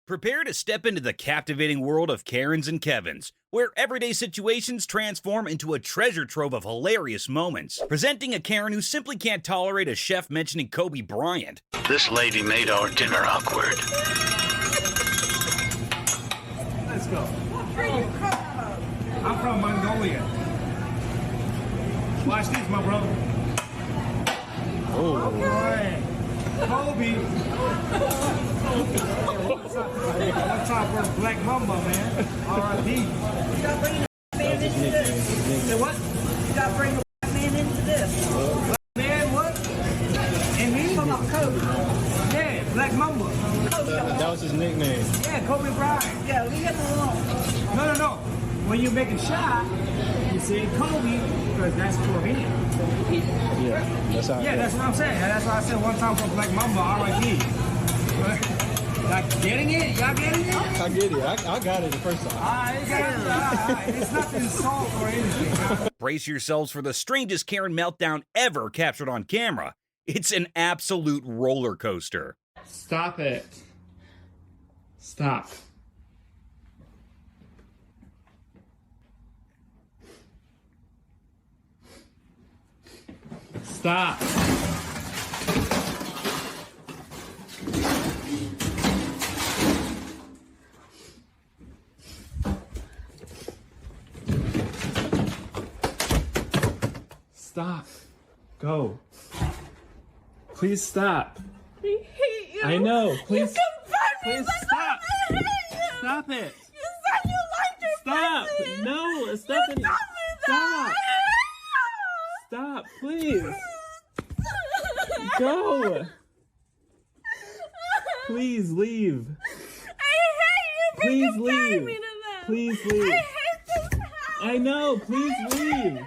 Prepare to step into the captivating world of Karens and Kevins, where everyday situations transform into a treasure trove of hilarious moments. Presenting a Karen who simply can't tolerate a chef mentioning Kobe Bryant. This lady made our dinner awkward. Let's go. I'm from Mongolia. Watch this, my brother. Oh, boy. Kobe. One time for Black Mamba, man. R.I.P. You gotta bring the man into this. Say what? You gotta bring the black man into this. Black man, what? And me? Talking about Kobe. Yeah, Black Mamba. Kobe. That was his nickname. Yeah, Kobe Bryant. Yeah, leave him alone. No. When you make a shot, you say Kobe, because that's Korean. Yeah, that's how. Yeah, that's what I'm saying. That's why I said one time for Black Mamba, R.I.P. Like, getting it? Y'all getting it? I get it. I got it the first time. It's not an insult or anything. Brace yourselves for the strangest Karen meltdown ever captured on camera. It's an absolute roller coaster. Stop it. Stop. Stop. Stop. Go. Please stop. I hate you. I know. Please. Please stop. I hate you. Stop it. You said you liked your Stop. pussy. No, Stephanie. You told me that. Stop. Stop, please. Go. Please leave. I hate you for Please comparing leave. me to them. Please leave. I hate this house. I know. Please leave.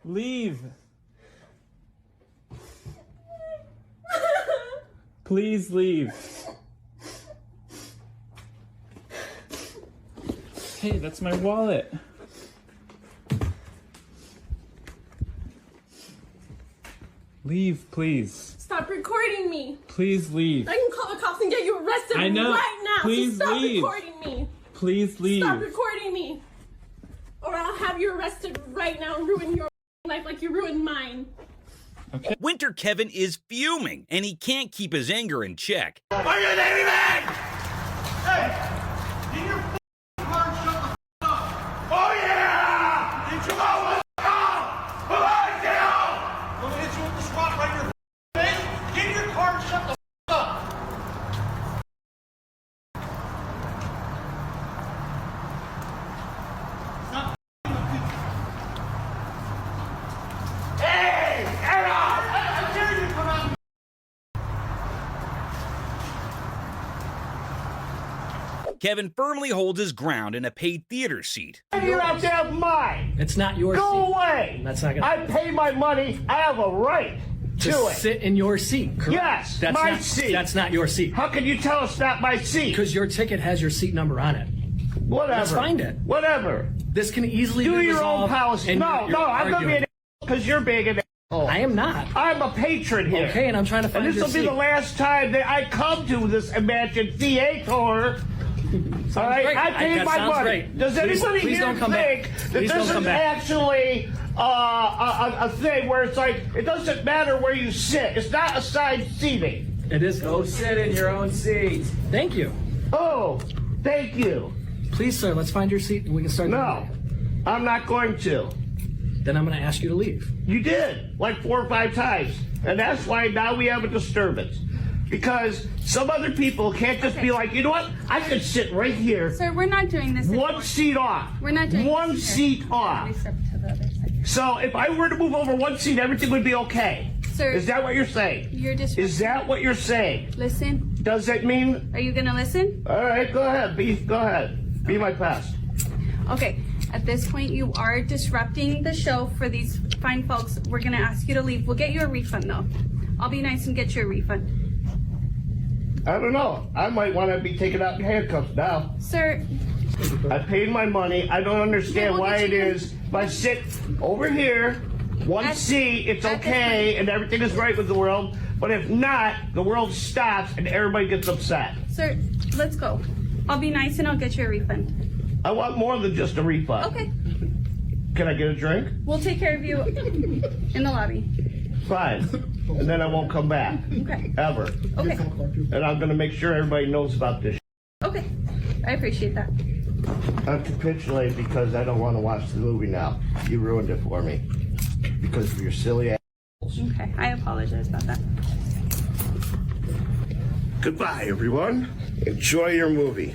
Leave. Please leave. Hey, that's my wallet. Leave, please. Stop recording me. Please leave. I can call the cops and get you arrested I know. right now. Please so stop leave. recording me. Please leave. Stop recording me. Or I'll have you arrested right now and ruin your life like you ruined mine. Okay. Winter Kevin is fuming, and he can't keep his anger in check. Are you an man? Hey! Get your car and shut the up! Oh yeah! Get your mouth down! Lie down! I'm gonna hit you with the swat right in your face. Get your car and shut the up! Hey! Get out! I dare you to come out! Kevin firmly holds his ground in a paid theater seat. You're out there of mine. It's not your seat. Go away. That's not gonna. I pay my money. I have a right to it. Sit in your seat. Correct? Yes, that's my not, seat. That's not your seat. How can you tell it's not my seat? Because your ticket has your seat number on it. Whatever. Let's find it. Whatever. This can easily Do be your own resolved policy. in No, your I'm going to be an because you're being an asshole. I am not. I'm a patron here. Okay, and I'm trying to find And this your will be seat. the last time that I come to this imagined theater. All right, great. I paid That my sounds money. great. Does anybody please here don't come think back. that Please this don't is come back. actually a thing where it's like it doesn't matter where you sit? It's not assigned seating. It is. Go sit in your own seat. Thank you. Oh, thank you. Please, sir, let's find your seat and we can start. No, I'm not going to. Then I'm going to ask you to leave. You did, like 4 or 5 times. And that's why now we have a disturbance. Because some other people can't just be like, you know what? I could sit right here. Sir, we're not doing this anymore. One seat off. We're not doing one this seat off. Step to the other side. So if I were to move over one seat, everything would be okay. Sir, Is that what you're saying? you're just Is that what you're saying? listen. Does that mean? Are you gonna listen? All right, go ahead. Go ahead. Be my pest. Okay. At this point, you are disrupting the show for these fine folks. We're gonna ask you to leave. We'll get you a refund though. I'll be nice and get you a refund. I don't know. I might want to be taken out in handcuffs now. Sir, I paid my money. I don't understand we'll why get it you- is if I sit over here it's okay and everything is right with the world. But if not, the world stops and everybody gets upset. Sir, let's go. I'll be nice and I'll get you a refund. I want more than just a refund. Okay. Can I get a drink? We'll take care of you in the lobby. Fine. And then I won't come back. Okay. Ever. Okay. And I'm going to make sure everybody knows about this. Okay. I appreciate that. I'm capitulating because I don't want to watch the movie now. You ruined it for me. Because of your silly ass. Okay. I apologize about that. Goodbye, everyone. Enjoy your movie.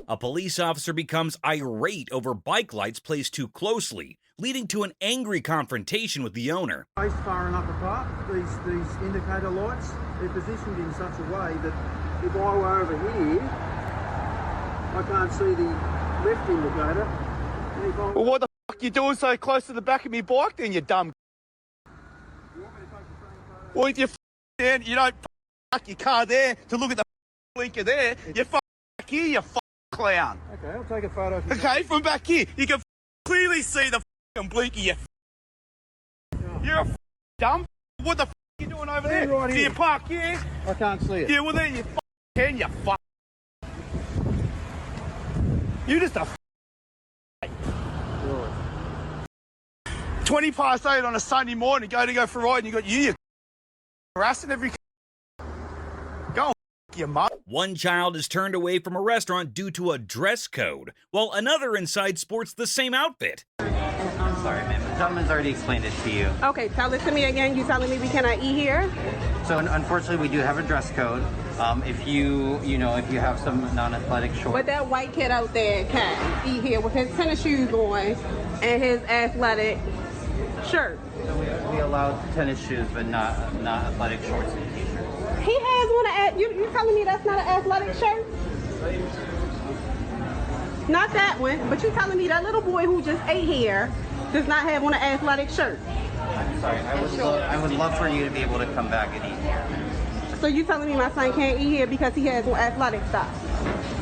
A police officer becomes irate over bike lights placed too closely, leading to an angry confrontation with the owner. Placed far enough apart, these indicator lights, they're positioned in such a way that if I were over here, I can't see the left indicator. Well, what the fuck you doing so close to the back of me bike then, you dumb? Well, if you down, you don't park your car there to look at the blinker there. You fuck back here, you clown. Okay, I'll take a photo. Okay, from back here, you can clearly see the blinker. You're a dumb. What the are you doing over there? Right Do you park here? I can't see it. Yeah, well then you can, you fuck. You just a 20 past 8 on a Sunday morning, go for a ride, and you got you harassing every. Go your mum. One child is turned away from a restaurant due to a dress code, while another inside sports the same outfit. I'm sorry, ma'am. The gentleman's already explained it to you. Okay, tell it to me again. You telling me we cannot eat here? So unfortunately, we do have a dress code. If you have some non-athletic shorts. But that white kid out there can eat here with his tennis shoes on and his athletic shirt. So we allow tennis shoes, but not athletic shorts and t-shirts. He has one. You telling me that's not an athletic shirt? Not that one, but you telling me that little boy who just ate here does not have on an athletic shirt? I'm sorry. I would love for you to be able to come back and eat here. So you telling me my son can't eat here because he has on athletic stuff?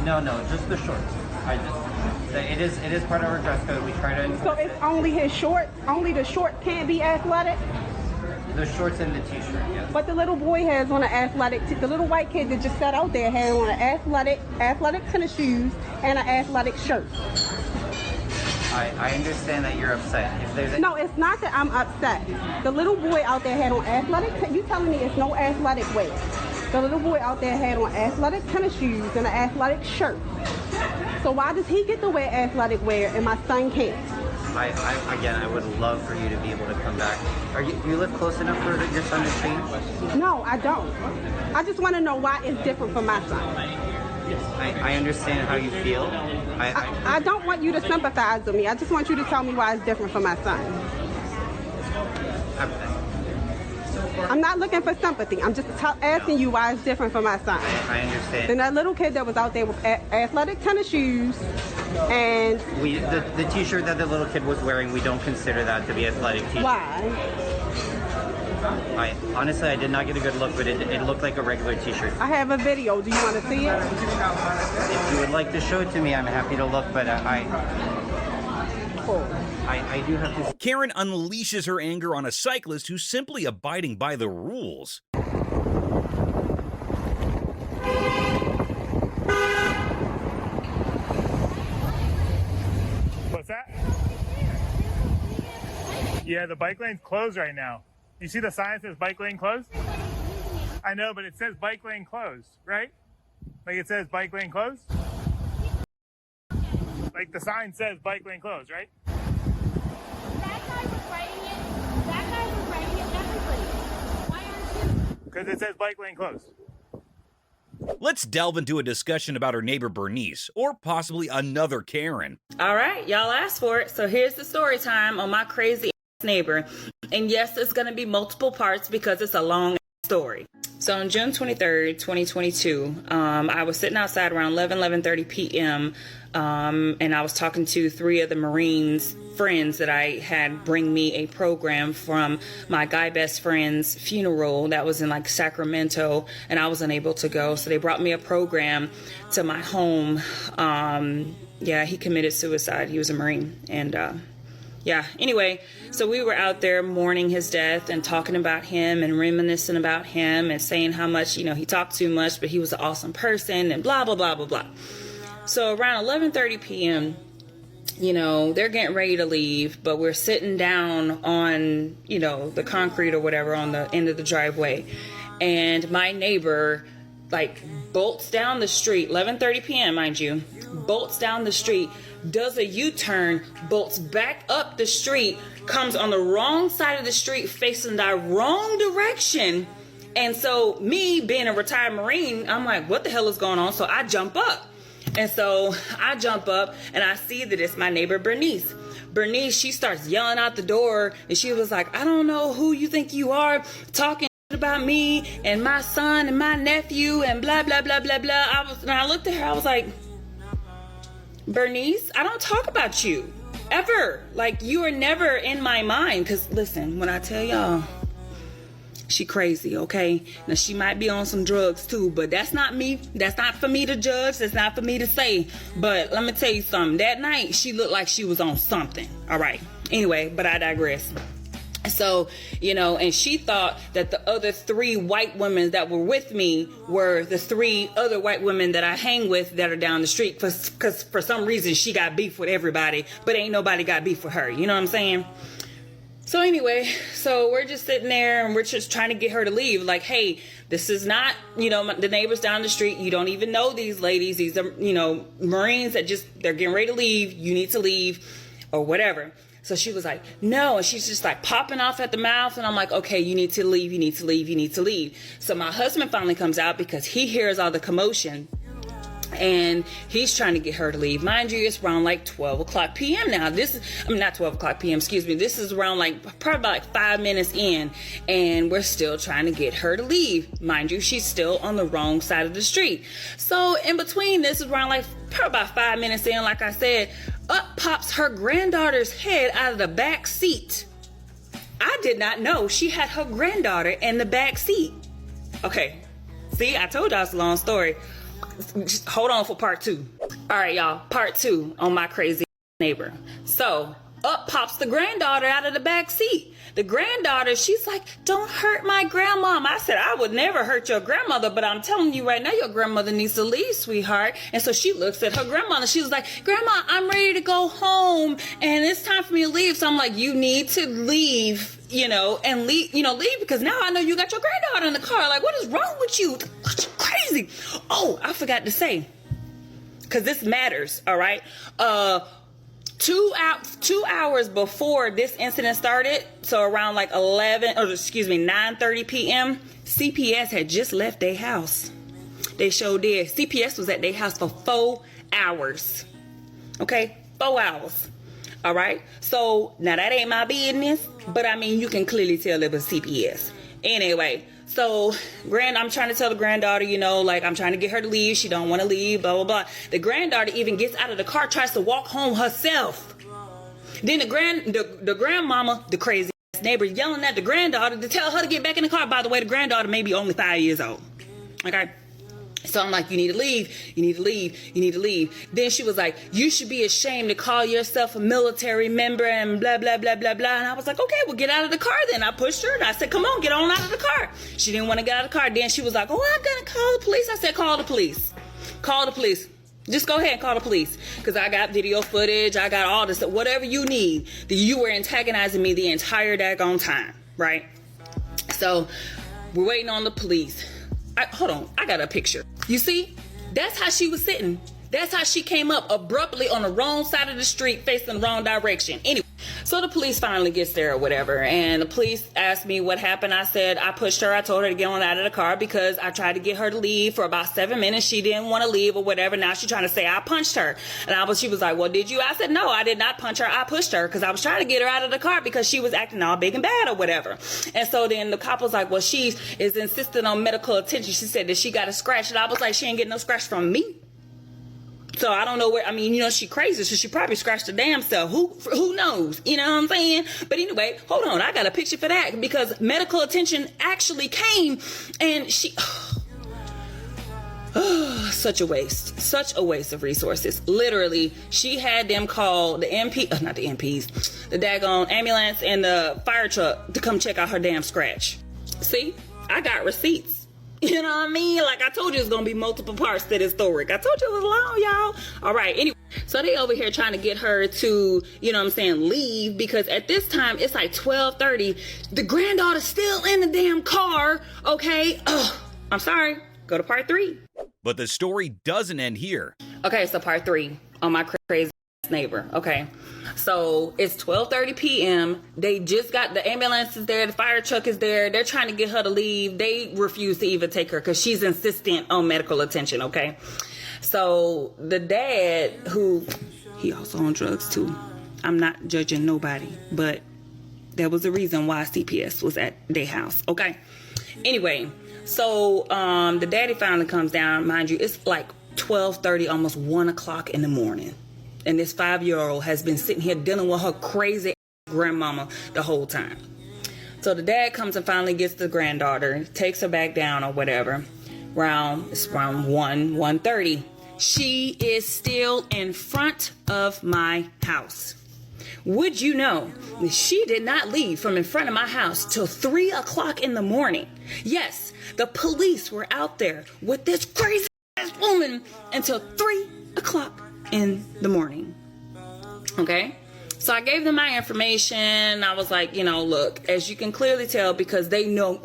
No, just the shorts. It is part of our dress code. We try to. So it's only his shorts? Only the shorts can't be athletic? The shorts and the t-shirt, yes. But the little boy has on an athletic, the little white kid that just sat out there had on an athletic tennis shoes and an athletic shirt. I understand that you're upset. If there's No, it's not that I'm upset. The little boy out there had on athletic, you telling me it's no athletic wear. The little boy out there had on athletic tennis shoes and an athletic shirt. So why does he get to wear athletic wear and my son can't? I would love for you to be able to come back. Do you live close enough for your son to change? No, I don't. I just want to know why it's different for my son. I understand how you feel. I don't want you to sympathize with me. I just want you to tell me why it's different for my son. I'm not looking for sympathy. I'm just asking you why it's different for my son. I understand. Then that little kid that was out there with athletic tennis shoes and... The t-shirt that the little kid was wearing, we don't consider that to be athletic t-shirt. Why? Honestly, I did not get a good look, but it looked like a regular t-shirt. I have a video. Do you want to see it? If you would like to show it to me, I'm happy to look, but I do have to... Karen unleashes her anger on a cyclist who's simply abiding by the rules. What's that? Yeah, the bike lane's closed right now. You see the sign that says bike lane closed? I know, but it says bike lane closed, right? Like it says bike lane closed? Like the sign says bike lane closed, right? That guy was writing it differently. Why aren't you? Because it says bike lane closed. Let's delve into a discussion about her neighbor Bernice, or possibly another Karen. All right, y'all asked for it. So here's the story time on my crazy neighbor. And yes, it's going to be multiple parts because it's a long story. So on June 23rd, 2022, I was sitting outside around 11:30 p.m. And I was talking to 3 of the Marines friends that I had bring me a program from my guy best friend's funeral that was in like Sacramento, and I was unable to go. So they brought me a program to my home. Yeah, he committed suicide. He was a Marine, and Yeah, anyway, so we were out there mourning his death and talking about him and reminiscing about him and saying how much, he talked too much, but he was an awesome person and blah, blah, blah, blah, blah. So around 11:30 p.m., they're getting ready to leave, but we're sitting down on, the concrete or whatever on the end of the driveway. And my neighbor, bolts down the street, 11:30 p.m., mind you, bolts down the street, does a U-turn, bolts back up the street, comes on the wrong side of the street, facing the wrong direction. And so me being a retired Marine, I'm like, what the hell is going on? So I jump up. And so I jump up and I see that it's my neighbor, Bernice. Bernice, she starts yelling out the door and she was like, I don't know who you think you are talking about me and my son and my nephew and blah, blah, blah, blah, blah. And I looked at her, I was like, Bernice, I don't talk about you ever. You are never in my mind. Because listen, when I tell y'all, she crazy, okay? Now she might be on some drugs too, but that's not me. That's not for me to judge. That's not for me to say. But let me tell you something. That night, she looked like she was on something. All right. Anyway, but I digress. So, and she thought that the other 3 white women that were with me were the 3 other white women that I hang with that are down the street. Because for some reason, she got beef with everybody, but ain't nobody got beef with her. You know what I'm saying? So anyway, so we're just sitting there and we're just trying to get her to leave. Hey, this is not, the neighbors down the street. You don't even know these ladies. These are, Marines that they're getting ready to leave. You need to leave or whatever. So she was like, no. And she's just popping off at the mouth. And I'm like, okay, you need to leave. You need to leave. You need to leave. So my husband finally comes out because he hears all the commotion. And he's trying to get her to leave. Mind you, it's around 12 o'clock p.m. now. Not 12 o'clock p.m., excuse me. This is around probably about 5 minutes in. And we're still trying to get her to leave. Mind you, she's still on the wrong side of the street. So in between, this is around probably about 5 minutes in, like I said, up pops her granddaughter's head out of the back seat. I did not know she had her granddaughter in the back seat. Okay. See, I told y'all it's a long story. Hold on for part 2. All right, y'all. Part 2 on my crazy neighbor. So up pops the granddaughter out of the back seat. The granddaughter, she's like, don't hurt my grandmom. I said, I would never hurt your grandmother, but I'm telling you right now, your grandmother needs to leave, sweetheart. And so she looks at her grandmother. She was like, Grandma, I'm ready to go home and it's time for me to leave. So I'm like, you need to leave, and leave, leave because now I know you got your granddaughter in the car. What is wrong with you? You're crazy. Oh, I forgot to say, because this matters. All right. 2 hours before this incident started, so around 9:30 p.m., CPS had just left their house. They sure did. CPS was at their house for 4 hours. Okay, 4 hours. All right. So now that ain't my business, but you can clearly tell it was CPS. Anyway. So, I'm trying to tell the granddaughter, I'm trying to get her to leave. She don't want to leave, blah, blah, blah. The granddaughter even gets out of the car, tries to walk home herself. Then the grandmama, the crazy ass neighbor, yelling at the granddaughter to tell her to get back in the car. By the way, the granddaughter may be only 5 years old. Okay. So I'm like, you need to leave. You need to leave. You need to leave. Then she was like, you should be ashamed to call yourself a military member and blah, blah, blah, blah, blah. And I was like, okay, well, get out of the car then. I pushed her and I said, come on, get on out of the car. She didn't want to get out of the car. Then she was like, oh, I'm going to call the police. I said, call the police. Call the police. Just go ahead and call the police. Because I got video footage. I got all this. Whatever you need. You were antagonizing me the entire daggone time. Right? So we're waiting on the police. Hold on, I got a picture. You see, that's how she was sitting. That's how she came up abruptly on the wrong side of the street, facing the wrong direction. Anyway, so the police finally gets there or whatever. And the police asked me what happened. I said, I pushed her. I told her to get on out of the car because I tried to get her to leave for about 7 minutes. She didn't want to leave or whatever. Now she's trying to say I punched her. And she was like, well, did you? I said, no, I did not punch her. I pushed her because I was trying to get her out of the car because she was acting all big and bad or whatever. And so then the cop was like, well, she is insisting on medical attention. She said that she got a scratch. And I was like, she ain't getting no scratch from me. So I don't know where, she crazy, so she probably scratched her damn self. Who knows? You know what I'm saying? But anyway, hold on. I got a picture for that because medical attention actually came and she, Such a waste of resources. Literally, she had them call the not the MPs, the daggone ambulance and the fire truck to come check out her damn scratch. See, I got receipts. You know what I mean? Like I told you, it's gonna be multiple parts to this story. I told you it was long, y'all. All right, anyway, so they over here trying to get her to, you know what I'm saying, leave, because at this time it's like 12:30. The granddaughter's still in the damn car. Okay, I'm sorry. Go to part 3. But the story doesn't end here. Okay, so part 3 on my crazy neighbor. Okay, so it's 12:30 p.m. They just got the ambulance is there, the fire truck is there. They're trying to get her to leave. They refuse to even take her because she's insistent on medical attention. Okay, so the dad, who he also on drugs too. I'm not judging nobody, but there was a reason why CPS was at their house. Okay, anyway, so the daddy finally comes down. Mind you, it's like 12:30, almost 1 o'clock in the morning. And this 5-year-old has been sitting here dealing with her crazy grandmama the whole time. So the dad comes and finally gets the granddaughter, takes her back down or whatever. It's around 1:30. She is still in front of my house. Would you know that she did not leave from in front of my house till 3 o'clock in the morning? Yes, the police were out there with this crazy ass woman until 3 o'clock in the morning. Okay, so I gave them my information. I was like, you know, look, as you can clearly tell, because they know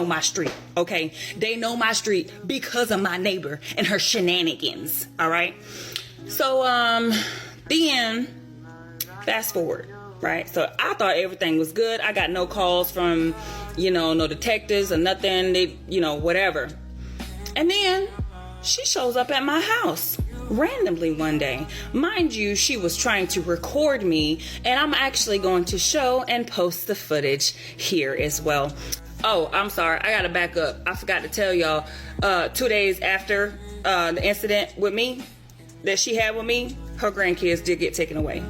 my street. Okay, they know my street because of my neighbor and her shenanigans. All right, so then fast forward, right? So I thought everything was good. I got no calls from, you know, no detectives or nothing. They, you know, whatever. And then she shows up at my house randomly one day. Mind you, she was trying to record me, and I'm actually going to show and post the footage here as well. Oh, I'm sorry, I gotta back up. I forgot to tell y'all, 2 days after the incident with me that she had with me, her grandkids did get taken away.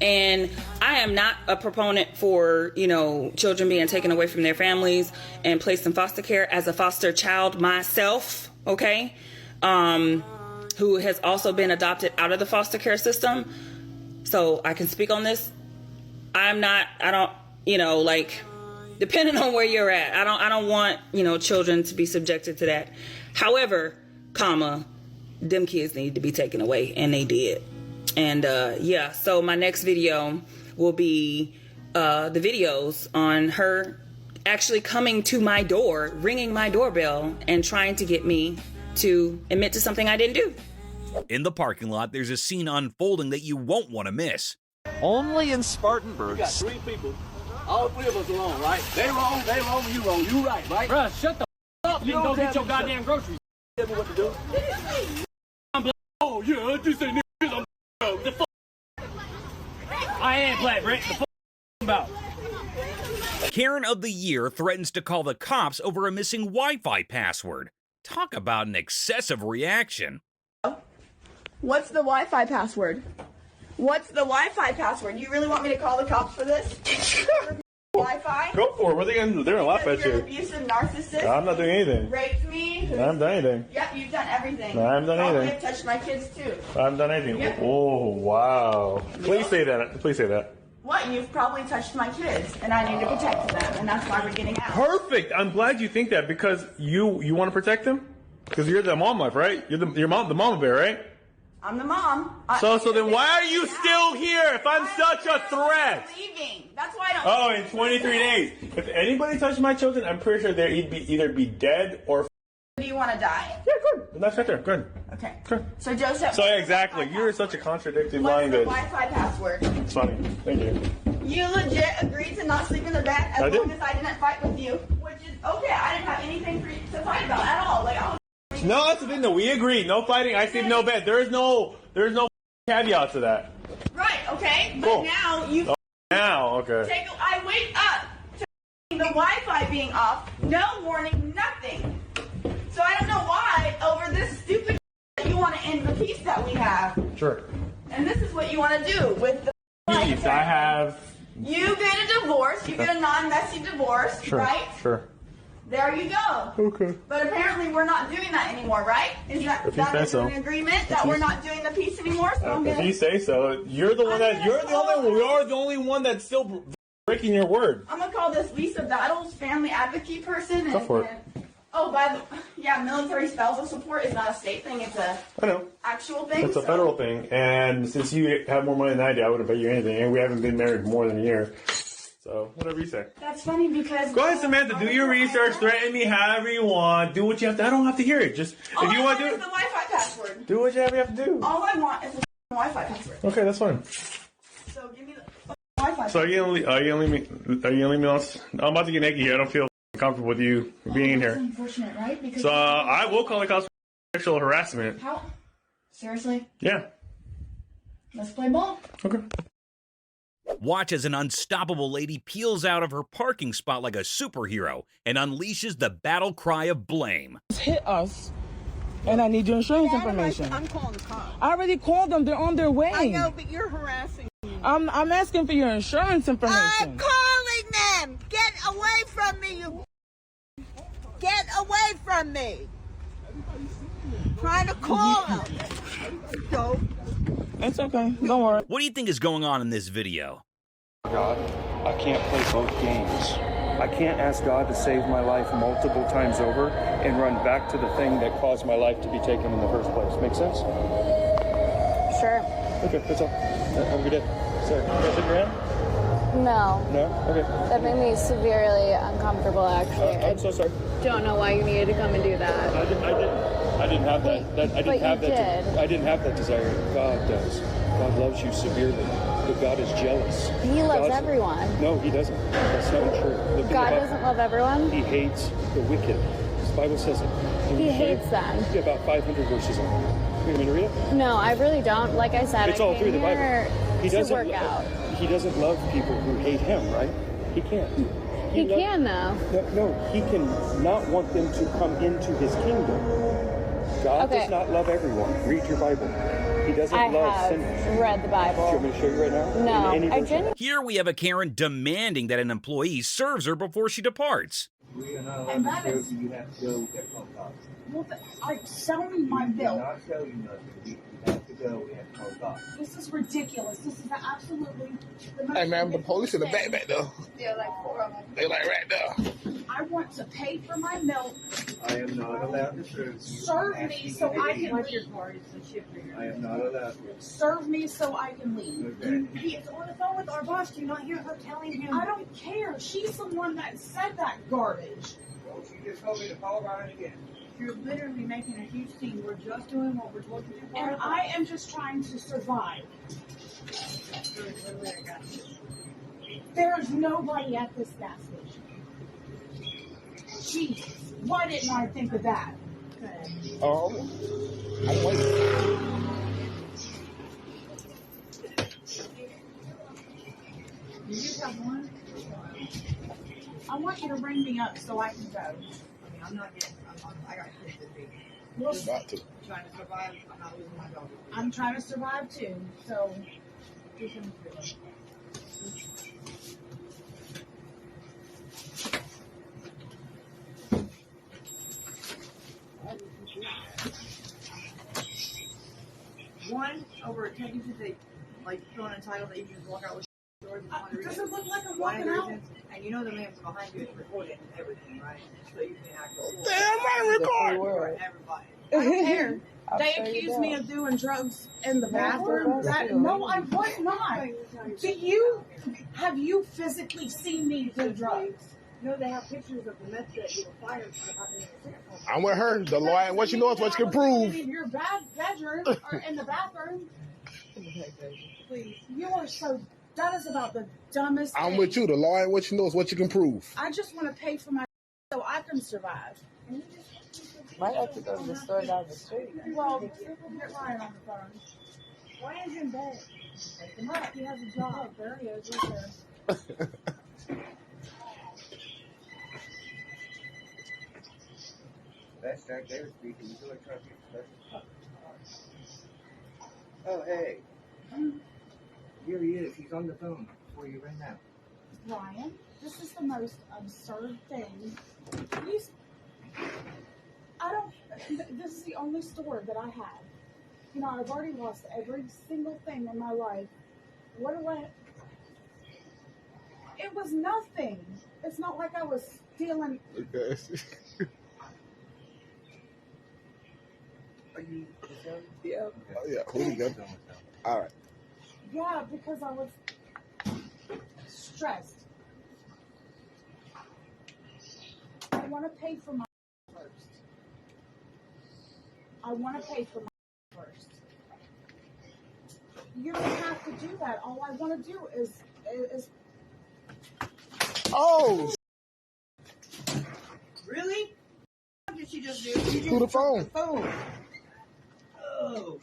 And I am not a proponent for, you know, children being taken away from their families and placed in foster care. As a foster child myself, okay, who has also been adopted out of the foster care system, so I can speak on this. I don't, you know, like, depending on where you're at, I don't want, you know, children to be subjected to that. However, them kids need to be taken away, and they did. And yeah, so my next video will be the videos on her actually coming to my door, ringing my doorbell, and trying to get me to admit to something I didn't do. In the parking lot, there's a scene unfolding that you won't want to miss. Only in Spartanburg. You got 3 people. All 3 of us are wrong, right? They wrong, you wrong. You right, right? Bruh, shut the up. You can go get your goddamn groceries. Tell me what to do. Oh, yeah, I just say niggas. The fuck. I ain't black, Brent. The fuck about? Karen of the Year threatens to call the cops over a missing Wi-Fi password. Talk about an excessive reaction. What's the Wi-Fi password? What's the Wi-Fi password? You really want me to call the cops for this? Wi-Fi? Go for it. What are they going to do? They're going to laugh at You're you. an abusive narcissist. I'm not doing anything. Raped me. I haven't done anything. Yep, you've done everything. No, I haven't done Probably anything. have touched my kids too. I haven't done anything. Yep. Oh, wow. Please say that. Please say that. What? You've probably touched my kids, and I need to protect them, and that's why we're getting out. Perfect. I'm glad you think that, because you want to protect them? Because you're the mom life, right? You're the mama bear, right? I'm the mom. So then why are you still here if I'm such a threat? I'm leaving. That's why I don't. Oh, in 23 days. If anybody touched my children, I'm pretty sure they'd either be dead or. Do you want to die? Yeah, good. That's right there. Good. Okay. Good. So Joseph. So yeah, exactly. You're such a contradictory What's lying the bitch. Wi-Fi password? It's funny. Thank you. You legit agreed to not sleep in the bed as long as I didn't fight with you, which is okay. I didn't have anything for you to fight about at all. Like I was. No, that's the thing. No, we agreed. No fighting. I sleep no bed. There's no caveat to that. Right. Okay. But Cool. now you. Oh, now, okay. I wake up to the Wi-Fi being off. No warning. Nothing. So I don't know why over this stupid you want to end the peace that we have. Sure. And this is what you want to do with the. Peace. I have. You get a divorce. You get a non-messy divorce, Sure. right? Sure. There you go. Okay. But apparently we're not doing that anymore, right? Is that If you say so. an agreement that we're not doing the peace anymore? So I'm If gonna, you say so, you're the one that you're the only one that's still breaking your word. I'm gonna call this Lisa Battles, family advocate person. Go for it. Oh, military spousal support is not a state thing. It's a actual thing. It's a federal thing, and since you have more money than I do, I wouldn't pay you anything. And we haven't been married more than a year, so whatever you say. That's funny because. Go ahead, Samantha. Do your research. Threaten me however you want. Do what you have to. I don't have to hear it. Just if you want to do the Wi-Fi password. Do whatever you have to do. All I want is the Wi-Fi password. Okay, that's fine. So give me the Wi-Fi. So are you gonna leave me alone? I'm about to get naked here. I don't feel comfortable with you being in here. Unfortunate, right? Because So I will call the cops for sexual harassment. How? Seriously? Yeah. Let's play ball. Okay. Watch as an unstoppable lady peels out of her parking spot like a superhero and unleashes the battle cry of blame. Hit us, and I need your insurance information. I'm calling the cops. I already called them. They're on their way. I know, but you're harassing me. I'm asking for your insurance information. I'm calling them. Get away from me, you. Get away from me. Trying to call them. Go. It's okay. Don't worry. What do you think is going on in this video? God, I can't play both games. I can't ask God to save my life multiple times over and run back to the thing that caused my life to be taken in the first place. Make sense? Sure. Okay, that's all. Have a good day. Sorry. Can I shake your hand? No. No? Okay. That made me severely uncomfortable, actually. I'm so sorry. Don't know why you needed to come and do that. I didn't have that. I didn't have that desire. God does. God loves you severely, but God is jealous. He loves everyone. No, he doesn't. That's not true. God doesn't love everyone? He hates the wicked. The Bible says it. He hates them. Yeah, about 500 verses on it. You want me to read it? No, I really don't. Like I said, It's I all came through the Bible. here He to doesn't work out. He doesn't love people who hate him, right? He can't. He can, though. No, he can not want them to come into his kingdom. God does not love everyone. Read your Bible. He doesn't love sinners. I have read the Bible. Do you want me to show you right now? No, I didn't. Here we have a Karen demanding that an employee serves her before she departs. We are not And allowed that to is- serve you. You have to go get phone calls. Well, I'm selling my bill. We're not selling you nothing. You have to go. We have to phone calls. This is ridiculous. This is absolutely the most Hey man, the police in the back there. Yeah, like 4 of them. They like right there. I want to pay for my milk. I am not allowed to serve you. Serve I'm me asking so you to I leave. can leave. I am not allowed to. Serve me so I can leave. Okay. He is on the phone with our boss. Do you not hear her telling him? I don't care. She's the one that said that garbage. Well, she just told me to call Ryan again. You're literally making a huge scene. We're just doing what we're supposed to do. And I am just trying to survive. There is nobody at this gas station. Jesus, why didn't I think of that? Oh, I'm waiting. You just have one? I want you to ring me up so I can go. I mean, I'm not getting, I got kids to feed. Well, You're about to. Trying to survive, I'm not losing my dog. I'm trying to survive too, so do something for it. One, over taking to the, like, throwing a title that you can just walk out with stores. Does it look like I'm One walking out? reason, and you know the man from behind you is recording everything, right? So you can act all Damn right, record. for everybody. I don't care. I'll They show you accused that. me of doing drugs in the bathroom. that's No, I was not. Have you physically seen me do drugs? No, they have pictures of the meth that you were fired for. I'm with her. The lawyer, what you know is what you can prove. In your bedroom or in the bathroom. Please, you are so. That is about the dumbest. I'm thing. with you. The lawyer, what you know is what you can prove. I just want to pay for my so I can survive. Might have to go to the store down the street. Well, get Ryan on the phone. Ryan's in bed. Wake him up. He has a job. There he is. Right there. That's Jack Davis speaking. You feel like trying to get special. Oh, hey. Here he is. He's on the phone for you right now. Ryan? This is the most absurd thing. This is the only store that I have. You know, I've already lost every single thing in my life. What do I... It was nothing. It's not like I was stealing... Are you yeah. Oh, yeah. Who got them? All right. Yeah, because I was stressed. I want to pay for my first. I want to pay for my first. You don't have to do that. All I want to do is Oh! Really? What did she just do? Who the phone? Phone. Oh.